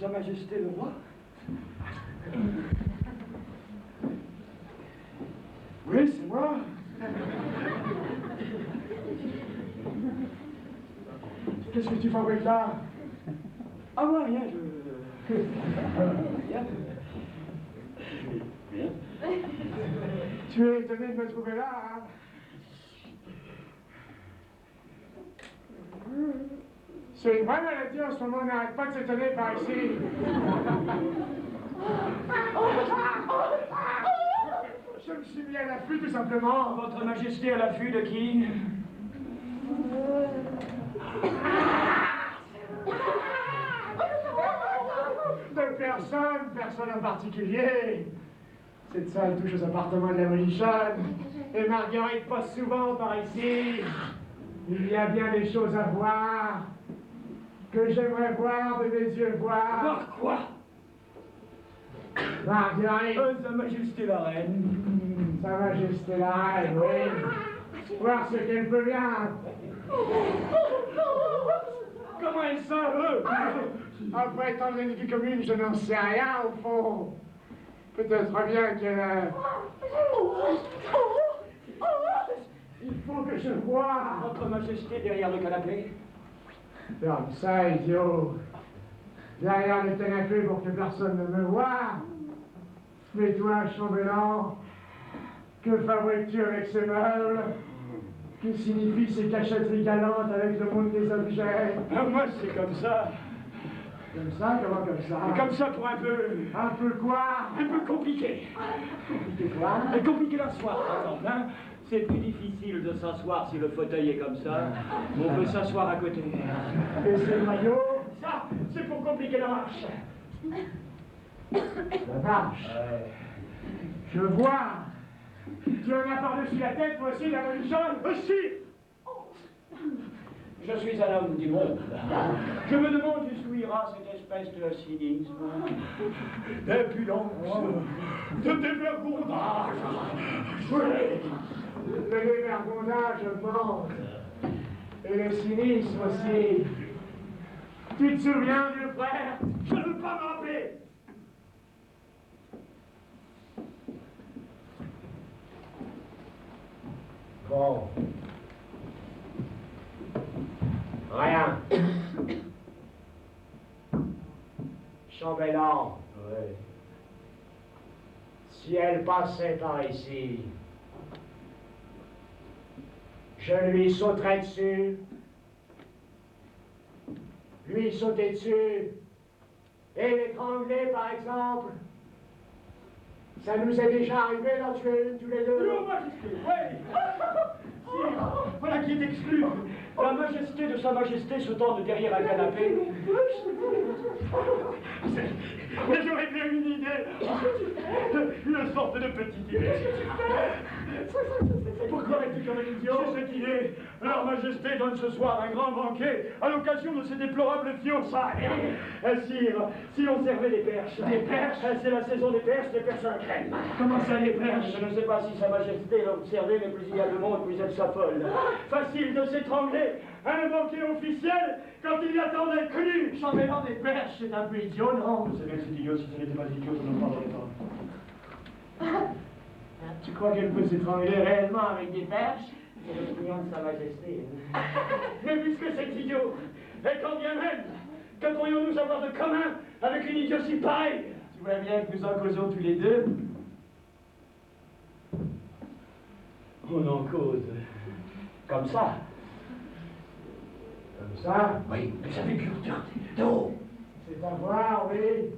Sa Majesté le roi? Oui, c'est moi. Qu'est-ce que tu fabriques là? Ah, moi, rien, je... Rien. Rien. Tu es étonné de me trouver là, hein? C'est une vraie maladie en ce moment, on n'arrête pas de s'étonner par ici. Je me suis mis à l'affût, tout simplement. Votre Majesté à l'affût de qui? De personne en particulier. Cette salle touche aux appartements de la Molichonne. Et Marguerite passe souvent par ici. Il y a bien des choses à voir que j'aimerais voir de mes yeux voir. Voir quoi? Marguerite. Sa Majesté la Reine. Sa Majesté la Reine, oui. Voir ce qu'elle peut bien. Comment elle savent? Après tant d'années de commune, je n'en sais rien au fond. Peut-être bien que... Il faut que je voie. Votre Majesté derrière le canapé? Ferme ça, idiot. Derrière le canapé pour que personne ne me voie. Mais toi, chambellan, que fabriques-tu avec ces meubles? Que signifient ces cachotteries galantes avec le monde des objets? Ah, moi, c'est comme ça. Comme ça? Comment comme ça? Comme ça pour un peu... Un peu quoi? Un peu compliqué. Compliqué quoi? Compliqué l'asseoir, par exemple, hein? C'est plus difficile de s'asseoir si le fauteuil est comme ça. On peut s'asseoir à côté. Et c'est le maillot? Ça, c'est pour compliquer la marche. La marche? Je vois. Tu en as par-dessus la tête, moi aussi, la Molichonne? Aussi! Je suis un homme du monde. Je me demande jusqu'où ira cette espèce de cynisme, d'impudence, de dévergondage. Le dévergondage manque. Et le cynisme aussi. Tu te souviens, vieux frère? Je ne veux pas me rappeler. Bon. Rien. Chambellan. Oui. Si elle passait par ici, je lui sauterais dessus. Lui sauter dessus. Et l'étrangler, par exemple. Ça nous est déjà arrivé d'en tuer une tous les deux. Your Majesté, oui. Sire, voilà qui est exclu. La Majesté de Sa Majesté se tend derrière un canapé. Mais j'aurais bien une idée. Une sorte de petite idée. Pourquoi es-tu comme un idiot? C'est ce qu'il est. Leur Majesté donne ce soir un grand banquet à l'occasion de ces déplorables fiançailles. Sire, si l'on servait des perches. Des perches? C'est la saison des perches à la crème. Comment ça, les perches? Je ne sais pas si Sa Majesté l'a observé, mais plus il y a de monde, plus elle s'affole. Facile de s'étrangler à un banquet officiel quand il y a tant d'inconnus. Chambellan, des perches, c'est un peu idiot, non? Je sais bien que c'est idiot, si ce n'était pas idiot, je n'en parlerais pas. Tu crois qu'elle peut s'étrangler réellement avec des perches? C'est l'opinion de Sa Majesté. Mais puisque c'est idiot, et quand bien même, que pourrions-nous avoir de commun avec une idiotie pareille? Tu vois bien que nous en causons tous les deux. On en cause. Comme ça. Comme ça? Oui, mais avec dureté. De haut. C'est à voir, oui.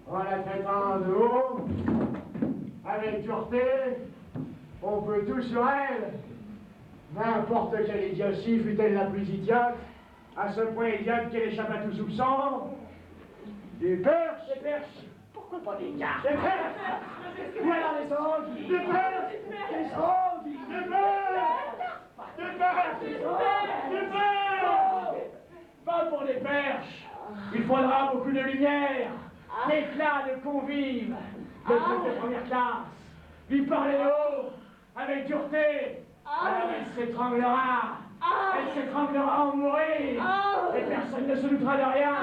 En la traitant de haut, avec dureté, on peut tout sur elle. N'importe quelle idiotie, fût-elle la plus idiote, à ce point idiote qu'elle échappe à tout soupçon. Des perches? Des perches. Pourquoi pas des cartes? Des perches! Voilà les anguilles! Des perches! Des anguilles! Des perches! Des perches! Des perches! Pas pour les perches. Il faudra beaucoup de lumière, d'éclat, de convives, de trucs de première classe. Lui parler de haut, avec dureté. Alors elle s'étranglera. Elle s'étranglera en mourir. Et personne ne se doutera de rien.